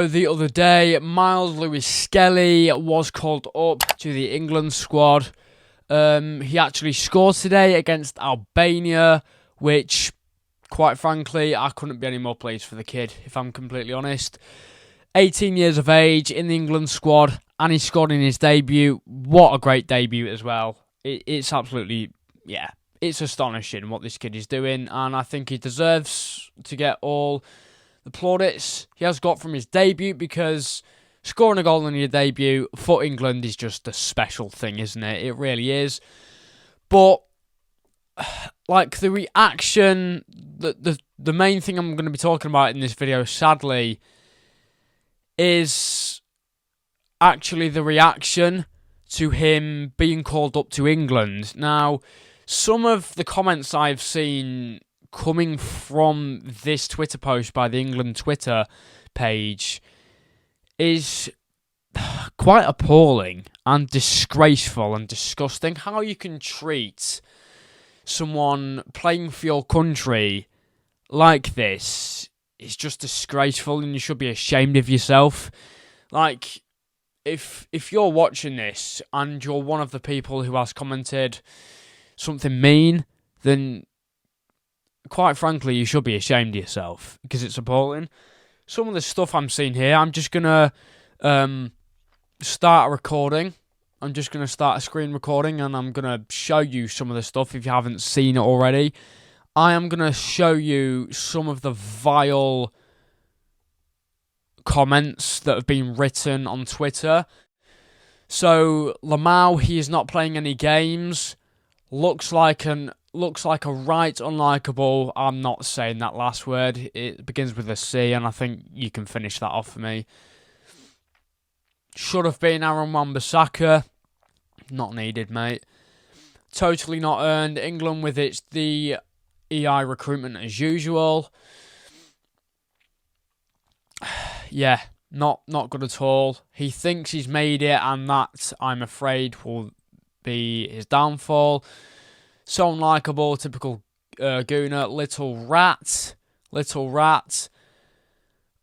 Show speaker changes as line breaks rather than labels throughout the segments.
The other day, Myles Lewis-Skelly was called up to the England squad. He actually scored today against Albania, which, quite frankly, I couldn't be any more pleased for the kid, if I'm completely honest. 18 years of age in the England squad, and he scored in his debut. What a great debut as well. It's absolutely, it's astonishing what this kid is doing, and I think he deserves to get all the plaudits he has got from his debut, because scoring a goal in your debut for England is just a special thing, isn't it? It really is. But like the reaction, the main thing I'm going to be talking about in this video, sadly, is actually the reaction to him being called up to England. Now, some of the comments I've seen coming from this Twitter post by the England Twitter page is quite appalling and disgraceful and disgusting. How you can treat someone playing for your country like this is just disgraceful, and you should be ashamed of yourself. Like, if you're watching this and you're one of the people who has commented something mean, then quite frankly, you should be ashamed of yourself, because it's appalling. Some of the stuff I'm seeing here, I'm just going to start a recording. I'm just going to start a screen recording, and I'm going to show you some of the stuff if you haven't seen it already. I am going to show you some of the vile comments that have been written on Twitter. So, Lamau, he is not playing any games. Looks like a right unlikable. I'm not saying that last word. It begins with a C, and I think you can finish that off for me. Should have been Aaron Wan-Bissaka. Not needed, mate. Totally not earned. England with the EI recruitment as usual. Yeah, not good at all. He thinks he's made it, and that, I'm afraid, will be his downfall. So unlikable, typical Gooner, little rat.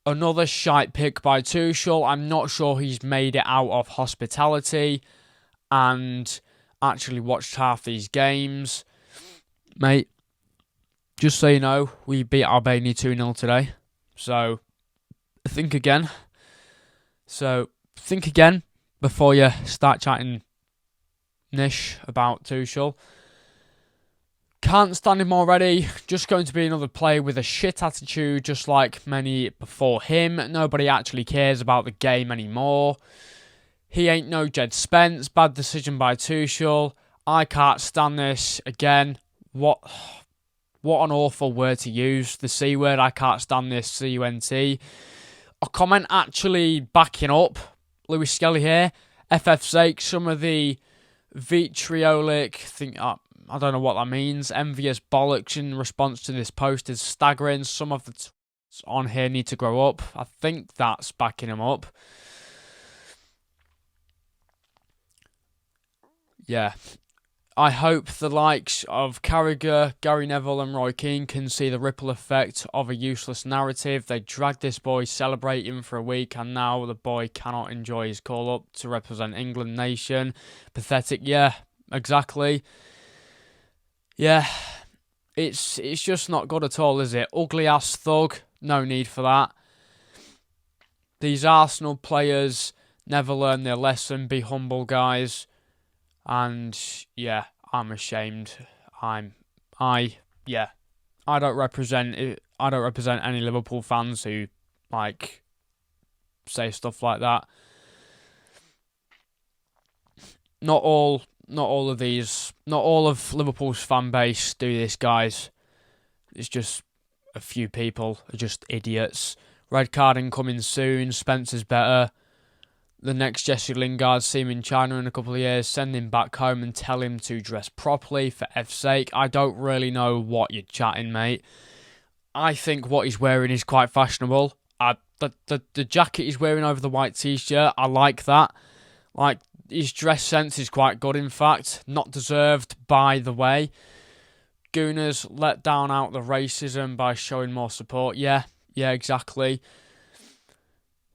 Another shite pick by Tuchel. I'm not sure he's made it out of hospitality and actually watched half these games. Mate, just so you know, we beat Albania 2-0 today. So, think again. Before you start chatting niche about Tuchel. Can't stand him already. Just going to be another player with a shit attitude, just like many before him. Nobody actually cares about the game anymore. He ain't no Jed Spence. Bad decision by Tuchel. I can't stand this. Again, what an awful word to use. The C word. I can't stand this. C-U-N-T. A comment actually backing up Lewis-Skelly here. FF's sake, some of the vitriolic I don't know what that means. Envious bollocks in response to this post is staggering. Some of the on here need to grow up. I think that's backing him up. Yeah. I hope the likes of Carragher, Gary Neville and Roy Keane can see the ripple effect of a useless narrative. They dragged this boy celebrating for a week, and now the boy cannot enjoy his call-up to represent England nation. Pathetic. Yeah, exactly. Yeah, it's just not good at all, is it? Ugly-ass thug. No need for that. These Arsenal players never learn their lesson. Be humble, guys. And yeah, I'm ashamed. I don't represent any Liverpool fans who like say stuff like that. Not all of Liverpool's fan base do this, guys. It's just a few people are just idiots. Red card incoming soon. Spencer's better. The next Jesse Lingard, see him in China in a couple of years, send him back home and tell him to dress properly, for F's sake. I don't really know what you're chatting, mate. I think what he's wearing is quite fashionable. The jacket he's wearing over the white t-shirt, I like that. Like, his dress sense is quite good, in fact. Not deserved, by the way. Gooners let down out the racism by showing more support. Yeah, exactly.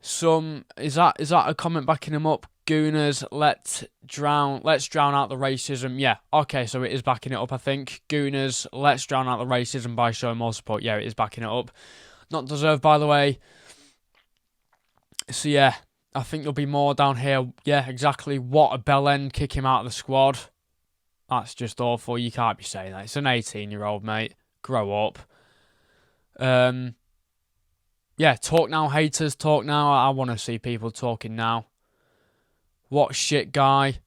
Is that a comment backing him up? Gooners, let's drown out the racism. Yeah, okay, so it is backing it up, I think. Gooners, let's drown out the racism by showing more support. Yeah, it is backing it up. Not deserved, by the way. So yeah, I think there'll be more down here. Yeah, exactly. What a bell end, kick him out of the squad. That's just awful. You can't be saying that. It's an 18-year-old, mate. Grow up. Yeah, talk now, haters. Talk now. I want to see people talking now. What shit guy.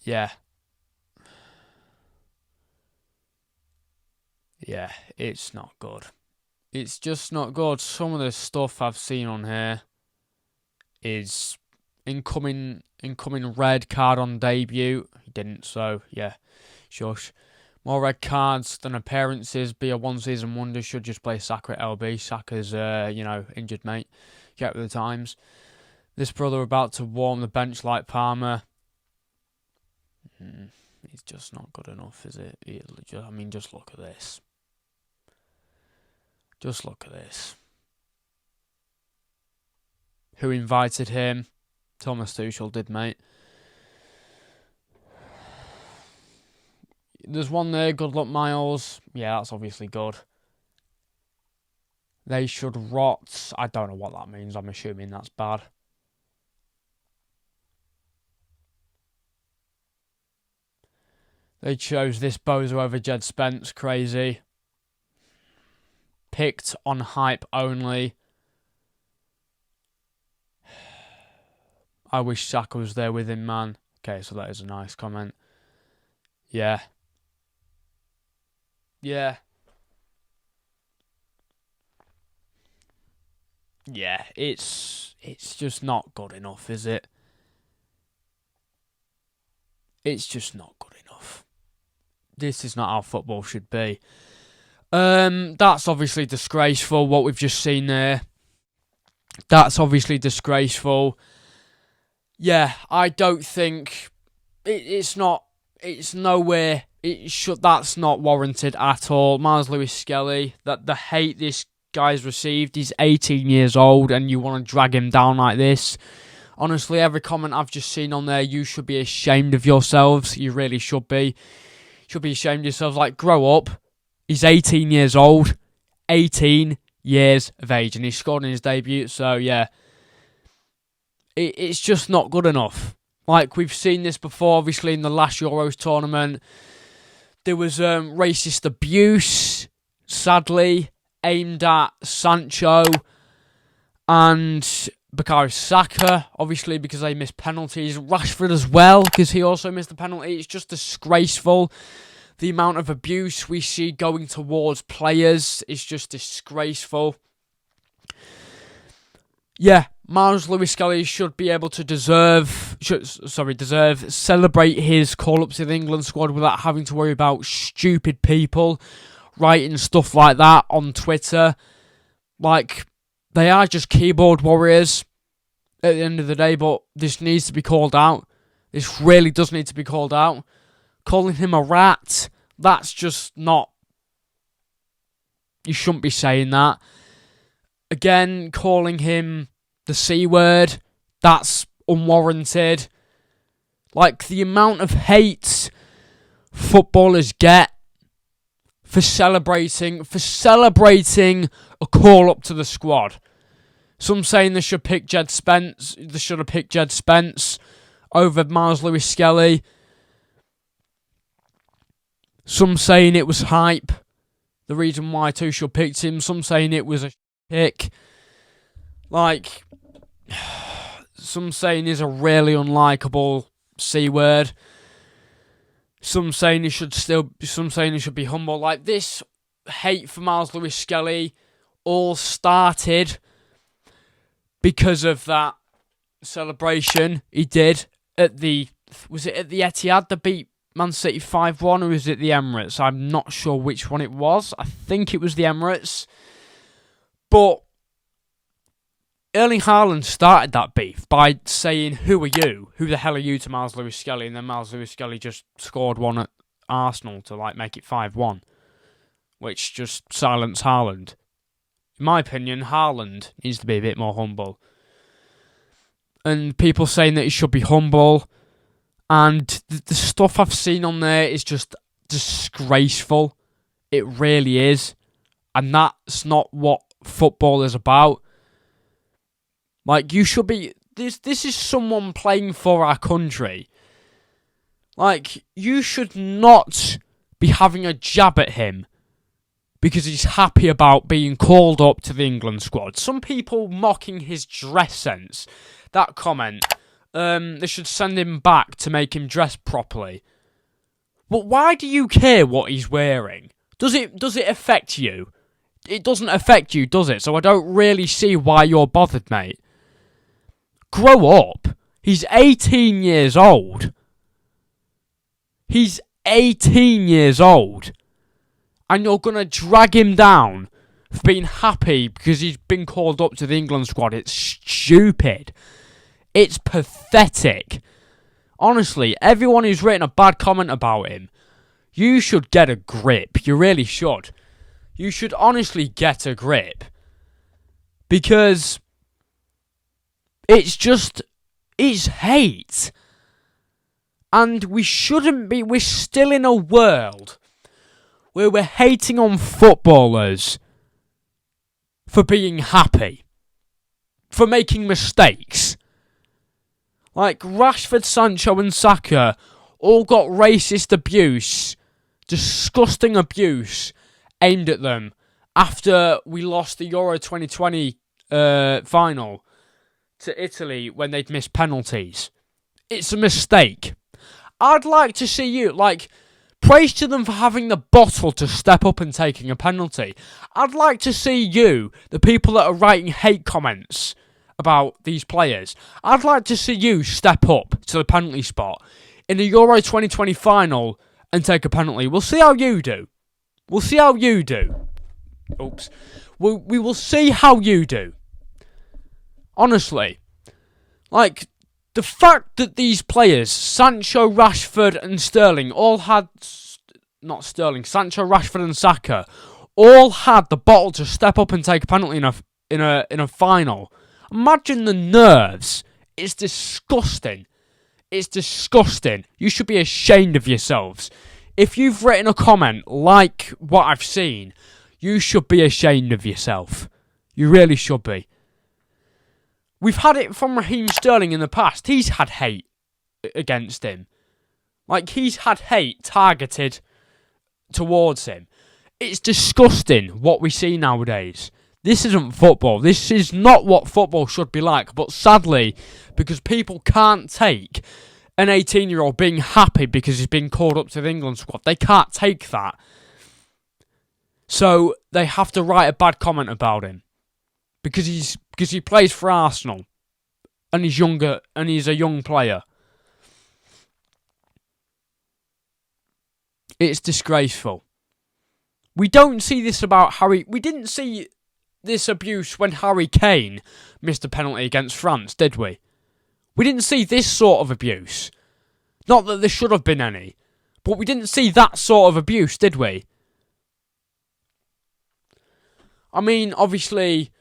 Yeah. Yeah, it's not good. It's just not good. Some of the stuff I've seen on here is incoming red card on debut. He didn't, so yeah, shush. More red cards than appearances. Be a one-season wonder. Should just play Saka at LB. Saka's, injured, mate. Get with the times. This brother about to warm the bench like Palmer. He's just not good enough, is it? Just look at this. Just look at this. Who invited him? Thomas Tuchel did, mate. There's one there. Good luck, Myles. Yeah, that's obviously good. They should rot. I don't know what that means. I'm assuming that's bad. They chose this bozo over Jed Spence. Crazy. Picked on hype only. I wish Saka was there with him, man. Okay, so that is a nice comment. Yeah. Yeah. Yeah, it's just not good enough, is it? It's just not good enough. This is not how football should be. That's obviously disgraceful, what we've just seen there. That's obviously disgraceful. Yeah, I don't think it's nowhere. That's not warranted at all. Myles Lewis-Skelly, that the hate this guy's received. He's 18 years old, and you want to drag him down like this. Honestly, every comment I've just seen on there, you should be ashamed of yourselves. You really should be. You should be ashamed of yourselves. Like, grow up. He's 18 years old. 18 years of age, and he scored in his debut. So yeah, it's just not good enough. Like, we've seen this before, obviously, in the last Euros tournament. There was racist abuse, sadly, aimed at Sancho and Bukayo Saka, obviously, because they missed penalties. Rashford as well, because he also missed the penalty. It's just disgraceful. The amount of abuse we see going towards players is just disgraceful. Yeah, Myles Lewis-Skelly should be able to celebrate his call-ups in the England squad without having to worry about stupid people writing stuff like that on Twitter. Like, they are just keyboard warriors at the end of the day, but this needs to be called out. This really does need to be called out. Calling him a rat, that's just not... You shouldn't be saying that. Again, calling him the C word, that's unwarranted. Like, the amount of hate footballers get for celebrating a call up to the squad. Some saying they should have picked Jed Spence over Myles Lewis-Skelly. Some saying it was hype, the reason why Tuchel picked him. Some saying it was a pick. Like, some saying he's a really unlikable C word. Some saying he should be humble. Like, this hate for Myles Lewis-Skelly all started because of that celebration he did at the Etihad that beat Man City 5-1, or was it the Emirates? I'm not sure which one it was. I think it was the Emirates. But Erling Haaland started that beef by saying, "Who are you? Who the hell are you?" to Myles Lewis-Skelly, and then Myles Lewis-Skelly just scored one at Arsenal to make it 5-1, which just silenced Haaland. In my opinion, Haaland needs to be a bit more humble. And people saying that he should be humble. And the stuff I've seen on there is just disgraceful. It really is. And that's not what football is about. Like, you should be... This is someone playing for our country. Like, you should not be having a jab at him because he's happy about being called up to the England squad. Some people mocking his dress sense. That comment, they should send him back to make him dress properly. But why do you care what he's wearing? Does it affect you? It doesn't affect you, does it? So I don't really see why you're bothered, mate. Grow up. He's 18 years old. He's 18 years old. And you're going to drag him down for being happy because he's been called up to the England squad. It's stupid. It's pathetic. Honestly, everyone who's written a bad comment about him, you should get a grip. You really should. You should honestly get a grip. Because it's hate. And we shouldn't be. We're still in a world where we're hating on footballers for being happy, for making mistakes. Like Rashford, Sancho and Saka all got racist abuse, disgusting abuse aimed at them after we lost the Euro 2020 final to Italy when they'd missed penalties. It's a mistake. I'd like to see you, praise to them for having the bottle to step up and taking a penalty. I'd like to see you, the people that are writing hate comments about these players, I'd like to see you step up to the penalty spot in the Euro 2020 final and take a penalty. We'll see how you do. We'll see how you do. Oops. We will see how you do. Honestly. The fact that these players, Sancho, Rashford and Sterling, all had... Not Sterling, Sancho, Rashford and Saka, all had the bottle to step up and take a penalty in a final. Imagine the nerves. It's disgusting. It's disgusting. You should be ashamed of yourselves. If you've written a comment like what I've seen, you should be ashamed of yourself. You really should be. We've had it from Raheem Sterling in the past. He's had hate against him. He's had hate targeted towards him. It's disgusting what we see nowadays. This isn't football. This is not what football should be like. But sadly, because people can't take an 18-year-old being happy because he's been called up to the England squad, they can't take that. So they have to write a bad comment about him. Because he plays for Arsenal. And he's younger, and he's a young player. It's disgraceful. We don't see this about Harry... We didn't see this abuse when Harry Kane missed a penalty against France, did we? We didn't see this sort of abuse. Not that there should have been any. But we didn't see that sort of abuse, did we? I mean, obviously,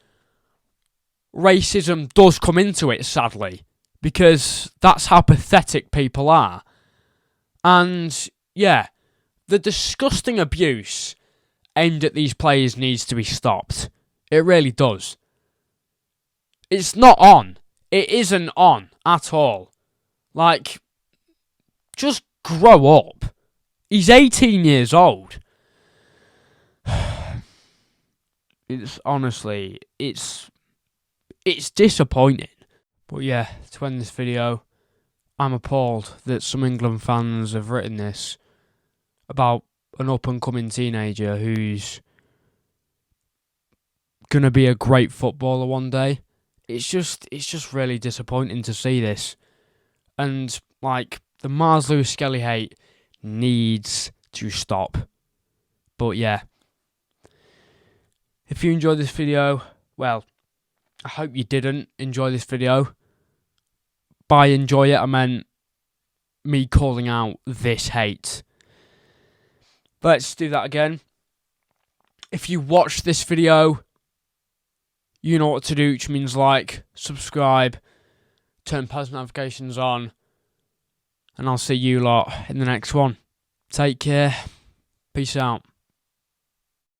racism does come into it, sadly. Because that's how pathetic people are. And, yeah, the disgusting abuse aimed at these players needs to be stopped. It really does. It's not on. It isn't on at all. Just grow up. He's 18 years old. It's honestly, it's disappointing. But yeah, to end this video, I'm appalled that some England fans have written this about an up-and-coming teenager who's gonna be a great footballer one day. It's just really disappointing to see this. And, the Myles Lewis-Skelly hate needs to stop. But yeah. If you enjoyed this video, well, I hope you didn't enjoy this video. By enjoy it, I meant me calling out this hate. Let's do that again. If you watched this video you know what to do, which means like, subscribe, turn post notifications on, and I'll see you lot in the next one. Take care. Peace out.